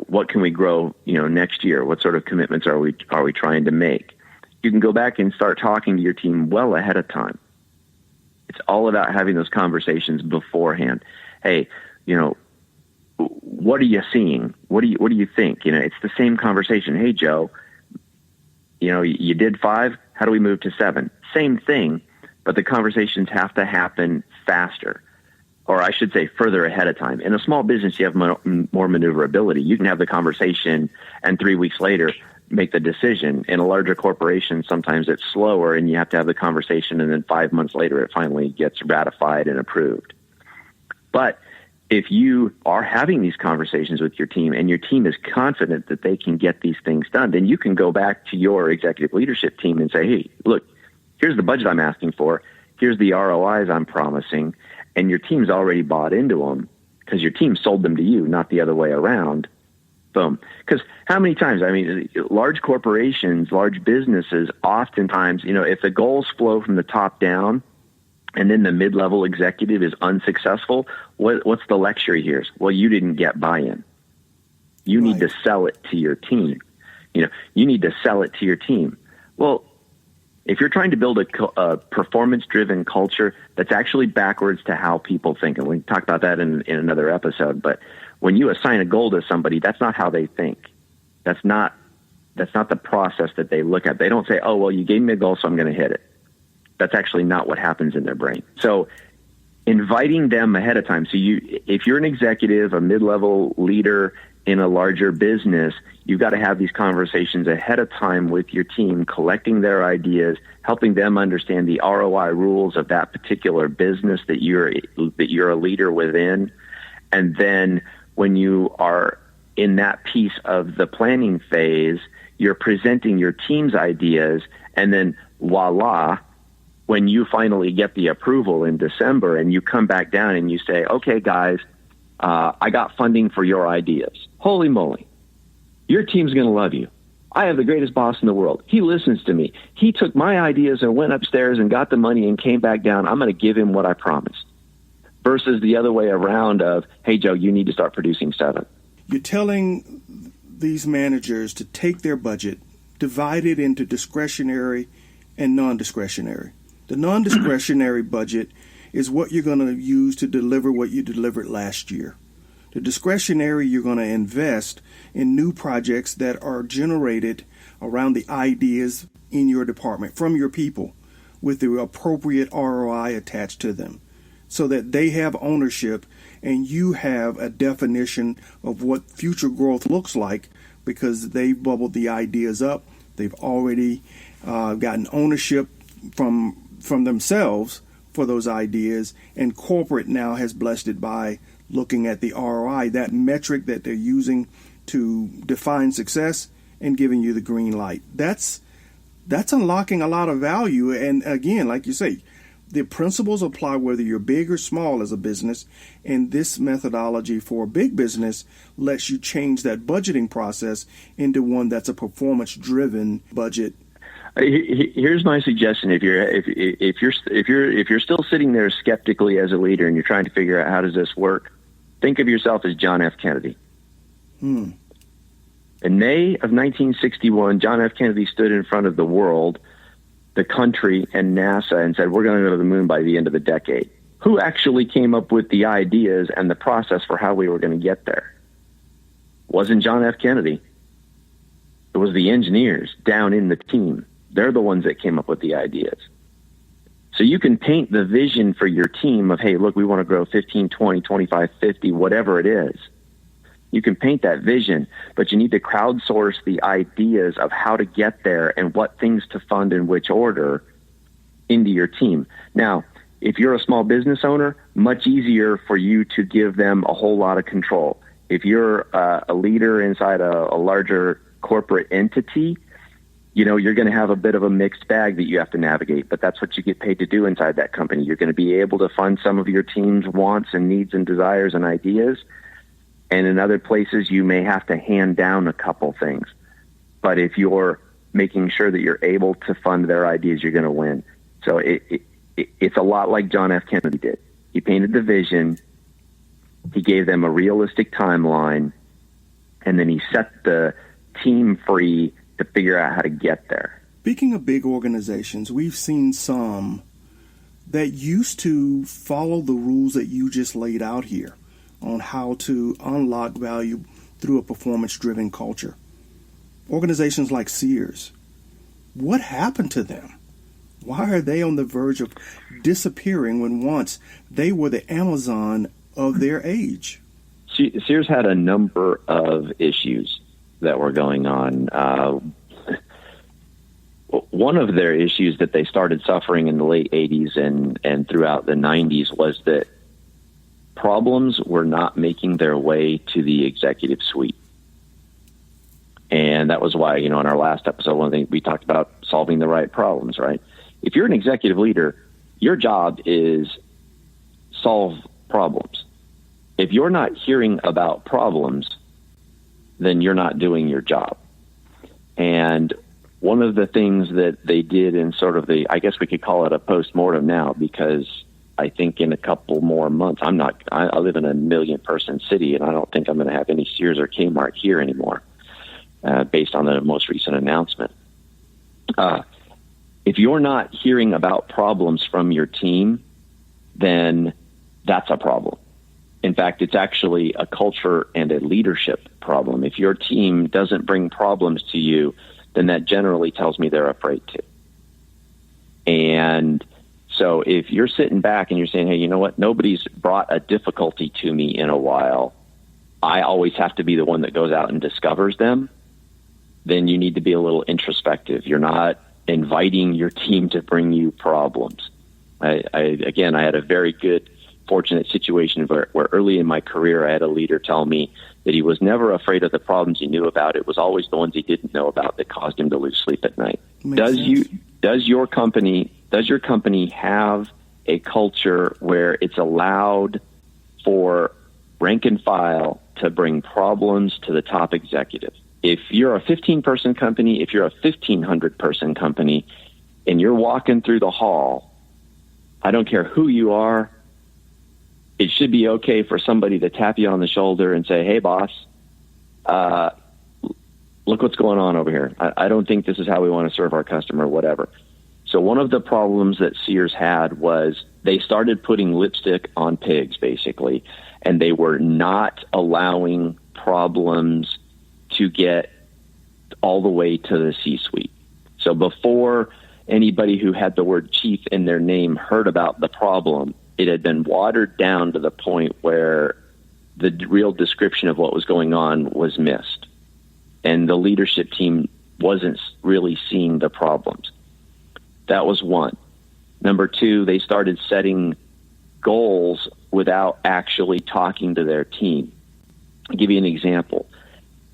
S3: what can we grow, next year? What sort of commitments are we trying to make? You can go back and start talking to your team well ahead of time. It's all about having those conversations beforehand. Hey, what are you seeing? What do you think? It's the same conversation. Hey, Joe, you did 5. How do we move to 7? Same thing, but the conversations have to happen faster, or I should say further ahead of time. In a small business, you have more maneuverability. You can have the conversation and 3 weeks later make the decision. In a larger corporation, sometimes it's slower and you have to have the conversation and then 5 months later it finally gets ratified and approved. But if you are having these conversations with your team and your team is confident that they can get these things done, then you can go back to your executive leadership team and say, hey, look, here's the budget I'm asking for. Here's the ROIs I'm promising. And your team's already bought into them because your team sold them to you, not the other way around. Boom. Because how many times, large corporations, large businesses, oftentimes, if the goals flow from the top down, and then the mid-level executive is unsuccessful, what's the lecture here? Well, you didn't get buy-in. You need to sell it to your team. You need to sell it to your team. Well, if you're trying to build a performance-driven culture, that's actually backwards to how people think. And we can talk about that in another episode. But when you assign a goal to somebody, that's not how they think. That's not the process that they look at. They don't say, oh, well, you gave me a goal, so I'm going to hit it. That's actually not what happens in their brain. So inviting them ahead of time. So if you're an executive, a mid-level leader in a larger business, you've got to have these conversations ahead of time with your team, collecting their ideas, helping them understand the ROI rules of that particular business that you're a leader within. And then when you are in that piece of the planning phase, you're presenting your team's ideas, and then voila, when you finally get the approval in December and you come back down and you say, okay, guys, I got funding for your ideas. Holy moly. Your team's going to love you. I have the greatest boss in the world. He listens to me. He took my ideas and went upstairs and got the money and came back down. I'm going to give him what I promised. Versus the other way around of, hey, Joe, you need to start producing 7.
S2: You're telling these managers to take their budget, divide it into discretionary and non-discretionary. The non-discretionary budget is what you're going to use to deliver what you delivered last year. The discretionary, you're going to invest in new projects that are generated around the ideas in your department from your people with the appropriate ROI attached to them so that they have ownership and you have a definition of what future growth looks like because they've bubbled the ideas up. They've already gotten ownership from themselves for those ideas, and corporate now has blessed it by looking at the ROI, that metric that they're using to define success and giving you the green light. That's unlocking a lot of value. And again, like you say, the principles apply whether you're big or small as a business, and this methodology for a big business lets you change that budgeting process into one that's a performance-driven budget.
S3: Here's my suggestion: if you're still sitting there skeptically as a leader and you're trying to figure out how does this work, think of yourself as John F. Kennedy. In May of 1961, John F. Kennedy stood in front of the world, the country, and NASA and said, we're going to go to the moon by the end of the decade. Who actually came up with the ideas and the process for how we were going to get there? It wasn't John F. Kennedy. It was the engineers down in the team. They're the ones that came up with the ideas. So you can paint the vision for your team of, hey, look, we want to grow 15, 20, 25, 50, whatever it is. You can paint that vision, but you need to crowdsource the ideas of how to get there and what things to fund in which order into your team. Now, if you're a small business owner, much easier for you to give them a whole lot of control. If you're a leader inside a larger corporate entity, you're going to have a bit of a mixed bag that you have to navigate, but that's what you get paid to do inside that company. You're going to be able to fund some of your team's wants and needs and desires and ideas. And in other places, you may have to hand down a couple things. But if you're making sure that you're able to fund their ideas, you're going to win. So it's a lot like John F. Kennedy did. He painted the vision. He gave them a realistic timeline. And then he set the team free to figure out how to get there.
S2: Speaking of big organizations, we've seen some that used to follow the rules that you just laid out here on how to unlock value through a performance-driven culture. Organizations like Sears, what happened to them? Why are they on the verge of disappearing when once they were the Amazon of their age?
S3: Sears had a number of issues that were going on. One of their issues that they started suffering in the late 80s and throughout the 90s was that problems were not making their way to the executive suite. And that was why, in our last episode, one of the things we talked about solving the right problems, right? If you're an executive leader, your job is solve problems. If you're not hearing about problems, then you're not doing your job. And one of the things that they did in sort of I guess we could call it a postmortem now, because I think in a couple more months, I live in a 1 million person city, and I don't think I'm going to have any Sears or Kmart here anymore, based on the most recent announcement. If you're not hearing about problems from your team, then that's a problem. In fact, it's actually a culture and a leadership problem. If your team doesn't bring problems to you, then that generally tells me they're afraid to. And so if you're sitting back and you're saying, hey, you know what, nobody's brought a difficulty to me in a while, I always have to be the one that goes out and discovers them, then you need to be a little introspective. You're not inviting your team to bring you problems. I had a very good, fortunate situation where early in my career, I had a leader tell me that he was never afraid of the problems he knew about. It was always the ones he didn't know about that caused him to lose sleep at night. Does your company Does your company have a culture where it's allowed for rank and file to bring problems to the top executive? If you're a 15-person company, if you're a 1,500-person company, and you're walking through the hall, I don't care who you are, it should be okay for somebody to tap you on the shoulder and say, hey, boss, look what's going on over here. I don't think this is how we want to serve our customer, whatever. So one of the problems that Sears had was they started putting lipstick on pigs, basically, and they were not allowing problems to get all the way to the C-suite. So before anybody who had the word chief in their name heard about the problem, it had been watered down to the point where the real description of what was going on was missed. And the leadership team wasn't really seeing the problems. That was one. Number two, they started setting goals without actually talking to their team. I'll give you an example.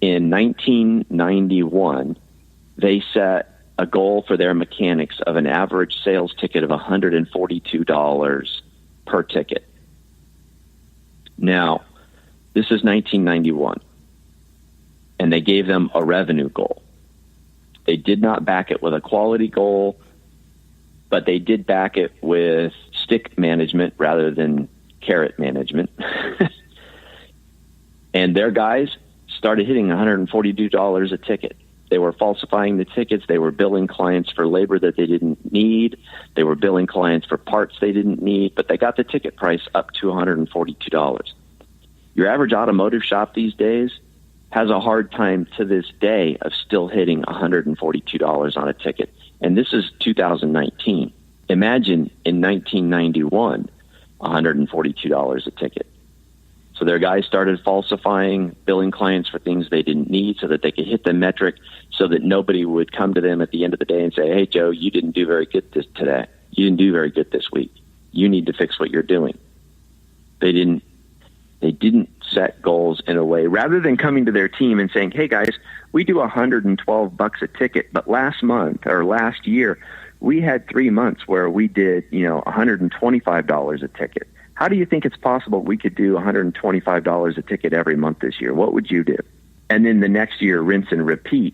S3: In 1991, they set a goal for their mechanics of an average sales ticket of $142 per ticket. Now, this is 1991, and they gave them a revenue goal. They did not back it with a quality goal, but they did back it with stick management rather than carrot management. And their guys started hitting $142 a ticket. They were falsifying the tickets. They were billing clients for labor that they didn't need. They were billing clients for parts they didn't need, but they got the ticket price up to $142. Your average automotive shop these days has a hard time to this day of still hitting $142 on a ticket. And this is 2019. Imagine in 1991, $142 a ticket. So their guys started falsifying, billing clients for things they didn't need so that they could hit the metric so that nobody would come to them at the end of the day and say, hey, Joe, you didn't do very good today. You didn't do very good this week. You need to fix what you're doing. They didn't set goals in a way, rather than coming to their team and saying, hey, guys, we do $112 a ticket, but last month or last year, we had 3 months where we did, $125 a ticket. How do you think it's possible we could do $125 a ticket every month this year? What would you do? And then the next year, rinse and repeat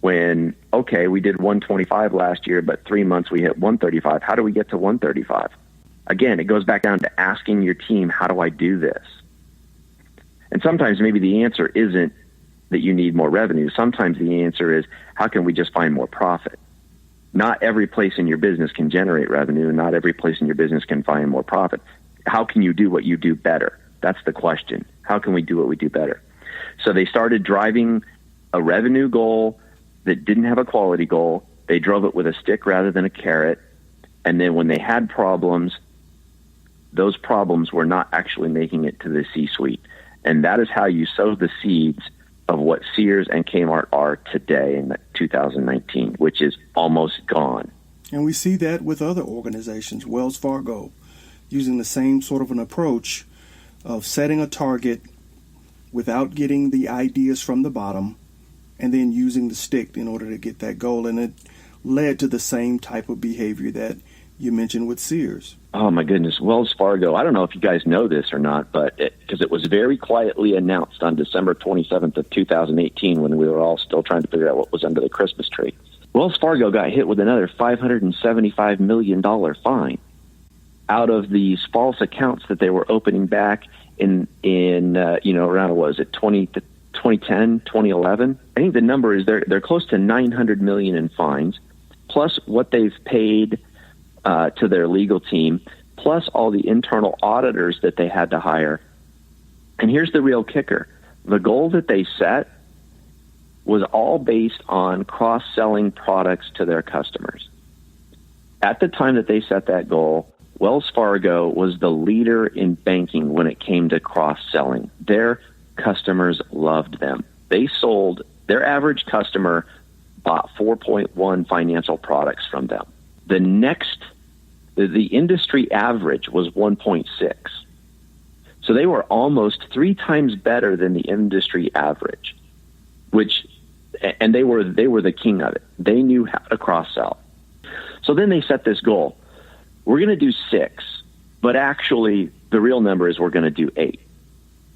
S3: when, okay, we did 125 last year, but 3 months we hit 135. How do we get to 135? Again, it goes back down to asking your team, how do I do this? And sometimes maybe the answer isn't that you need more revenue. Sometimes the answer is, how can we just find more profit? Not every place in your business can generate revenue, and not every place in your business can find more profit. How can you do what you do better? That's the question. How can we do what we do better? So they started driving a revenue goal that didn't have a quality goal. They drove it with a stick rather than a carrot. And then when they had problems, those problems were not actually making it to the C-suite. And that is how you sow the seeds of what Sears and Kmart are today in 2019, which is almost gone.
S2: And we see that with other organizations, Wells Fargo, using the same sort of an approach of setting a target without getting the ideas from the bottom and then using the stick in order to get that goal. And it led to the same type of behavior that you mentioned with Sears.
S3: Oh, my goodness. Wells Fargo. I don't know if you guys know this or not, but because it was very quietly announced on December 27th of 2018 when we were all still trying to figure out what was under the Christmas tree. Wells Fargo got hit with another $575 million fine out of these false accounts that they were opening back in around, what was it, 2010, 2011? I think the number is they're close to $900 million in fines, plus what they've paid to their legal team, plus all the internal auditors that they had to hire. And here's the real kicker. The goal that they set was all based on cross-selling products to their customers. At the time that they set that goal, Wells Fargo was the leader in banking when it came to cross-selling. Their customers loved them. Their average customer bought 4.1 financial products from them. The industry average was 1.6. So they were almost 3 times better than the industry average, and they were the king of it. They knew how to cross-sell. So So then they set this goal. We're going to do 6, but actually the real number is we're going to do 8.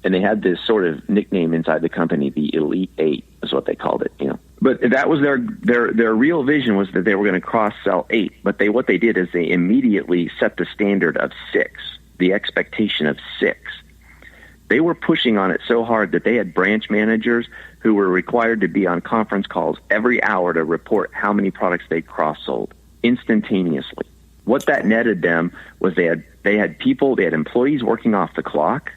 S3: And they had this sort of nickname inside the company, the Elite 8 is what they called it, you know. But that was their real vision, was that they were going to cross-sell 8. But what they did is they immediately set the standard of 6, the expectation of 6. They were pushing on it so hard that they had branch managers who were required to be on conference calls every hour to report how many products they cross-sold instantaneously. What that netted them was they had employees working off the clock.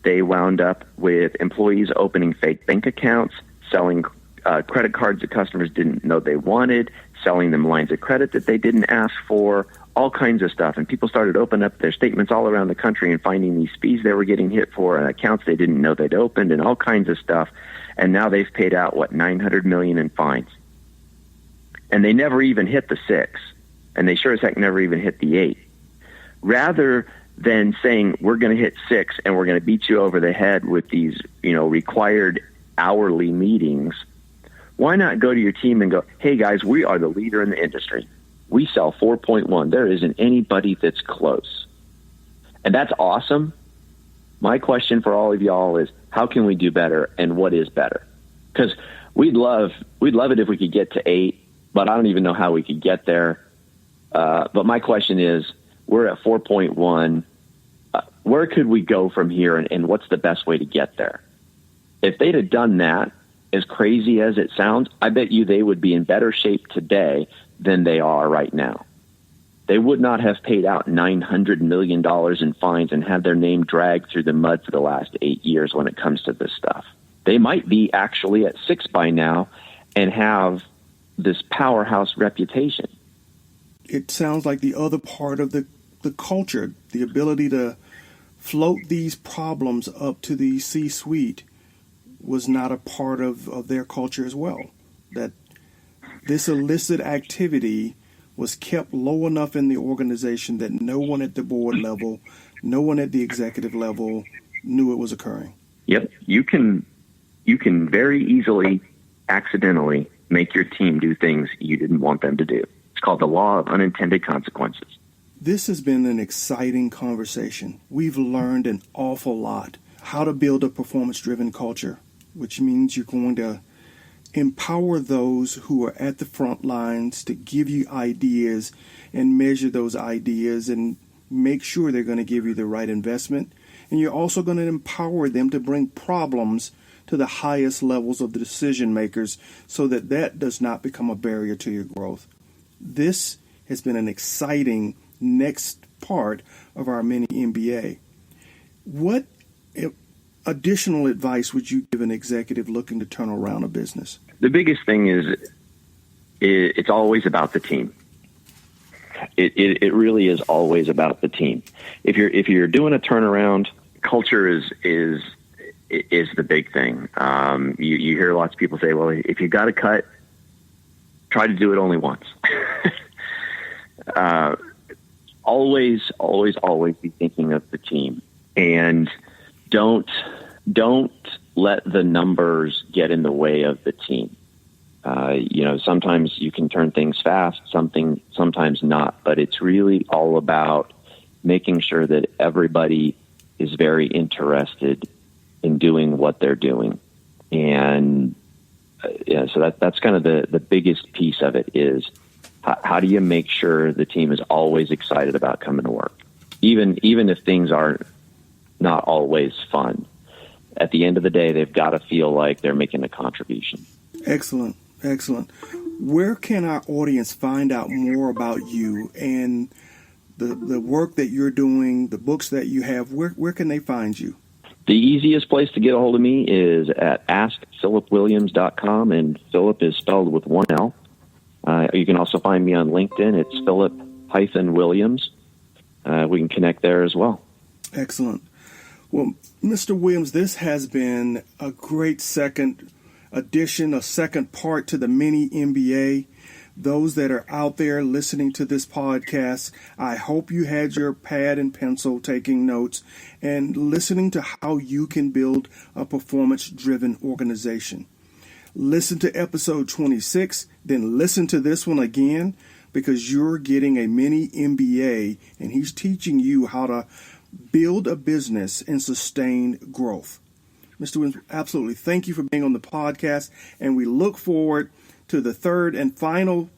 S3: They wound up with employees opening fake bank accounts, selling credit cards that customers didn't know they wanted, selling them lines of credit that they didn't ask for, all kinds of stuff. And people started opening up their statements all around the country and finding these fees they were getting hit for and accounts they didn't know they'd opened and all kinds of stuff. And now they've paid out, $900 million in fines. And they never even hit the 6. And they sure as heck never even hit the 8. Rather than saying, we're going to hit 6 and we're going to beat you over the head with these, required hourly meetings, why not go to your team and go, hey guys, we are the leader in the industry. We sell 4.1. There isn't anybody that's close. And that's awesome. My question for all of y'all is, how can we do better, and what is better? Because we'd love it if we could get to 8, but I don't even know how we could get there. But my question is, we're at 4.1. Where could we go from here, and what's the best way to get there? If they'd have done that, as crazy as it sounds, I bet you they would be in better shape today than they are right now. They would not have paid out $900 million in fines and had their name dragged through the mud for the last 8 years when it comes to this stuff. They might be actually at 6 by now and have this powerhouse reputation.
S2: It sounds like the other part of the culture, the ability to float these problems up to the C-suite, was not a part of their culture as well. That this illicit activity was kept low enough in the organization that no one at the board level, no one at the executive level knew it was occurring.
S3: Yep. You can very easily accidentally make your team do things you didn't want them to do. It's called the law of unintended consequences.
S2: This has been an exciting conversation. We've learned an awful lot. How to build a performance-driven culture, which means you're going to empower those who are at the front lines to give you ideas and measure those ideas and make sure they're going to give you the right investment. And you're also going to empower them to bring problems to the highest levels of the decision makers so that does not become a barrier to your growth. This has been an exciting next part of our mini MBA. What additional advice would you give an executive looking to turn around a business?
S3: The biggest thing is it's always about the team. It really is always about the team. If you're doing a turnaround, culture is the big thing. You hear lots of people say, well, if you got to cut, try to do it only once. Always be thinking of the team, and don't let the numbers get in the way of the team. Sometimes you can turn things fast, sometimes not, but it's really all about making sure that everybody is very interested in doing what they're doing. And so that's kind of the biggest piece of it is how do you make sure the team is always excited about coming to work, even if things are not always fun. At the end of the day, they've got to feel like they're making a contribution.
S2: Excellent. Where can our audience find out more about you and the work that you're doing, the books that you have? Where can they find you?
S3: The easiest place to get a hold of me is at askphilipwilliams.com, and Philip is spelled with one L. You can also find me on LinkedIn. It's Philip-Williams. We can connect there as well.
S2: Excellent. Well, Mr. Williams, this has been a great second edition, a second part to the mini MBA. Those that are out there listening to this podcast, I hope you had your pad and pencil taking notes and listening to how you can build a performance-driven organization. Listen to episode 26, then listen to this one again. because you're getting a mini MBA and he's teaching you how to build a business and sustain growth. Mr. Williams, absolutely. Thank you for being on the podcast, and we look forward to the third and final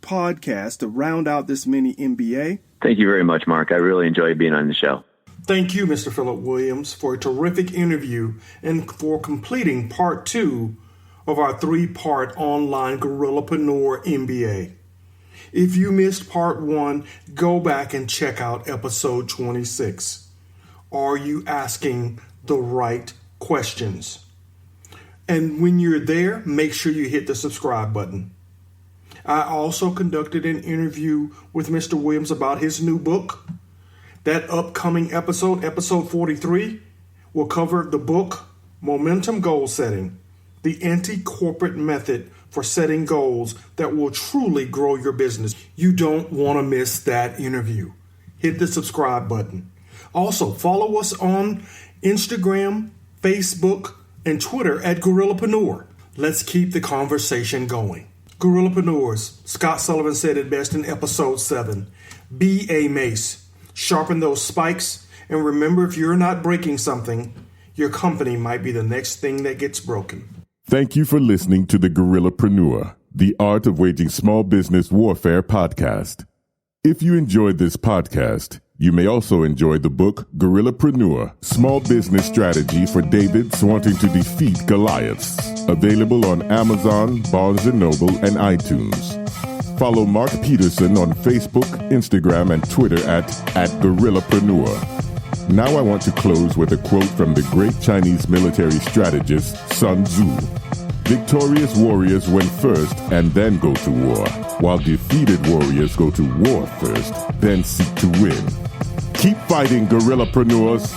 S2: podcast to round out this mini MBA.
S3: Thank you very much, Mark. I really enjoyed being on the show.
S2: Thank you, Mr. Philip Williams, for a terrific interview and for completing part 2 of our 3-part online Gorillapreneur MBA. If you missed part 1, go back and check out episode 26. Are you asking the right questions? And when you're there, make sure you hit the subscribe button. I also conducted an interview with Mr. Williams about his new book. That upcoming episode, episode 43, will cover the book Momentum-Goal-Setting, the anti-corporate method for setting goals that will truly grow your business. You don't want to miss that interview. Hit the subscribe button. Also, follow us on Instagram, Facebook, and Twitter at Gorillapreneur. Let's keep the conversation going. Gorillapreneurs, Scott Sullivan said it best in episode 7. Be a mace. Sharpen those spikes, and remember, if you're not breaking something, your company might be the next thing that gets broken.
S1: Thank you for listening to the Gorillapreneur, the Art of Waging Small Business Warfare podcast. If you enjoyed this podcast, you may also enjoy the book Gorillapreneur, Small Business Strategy for Davids Wanting to Defeat Goliaths, available on Amazon, Barnes & Noble, and iTunes. Follow Mark Peterson on Facebook, Instagram, and Twitter at Gorillapreneur. Now I want to close with a quote from the great Chinese military strategist Sun Tzu. Victorious warriors win first and then go to war, while defeated warriors go to war first, then seek to win. Keep fighting, Gorillapreneurs.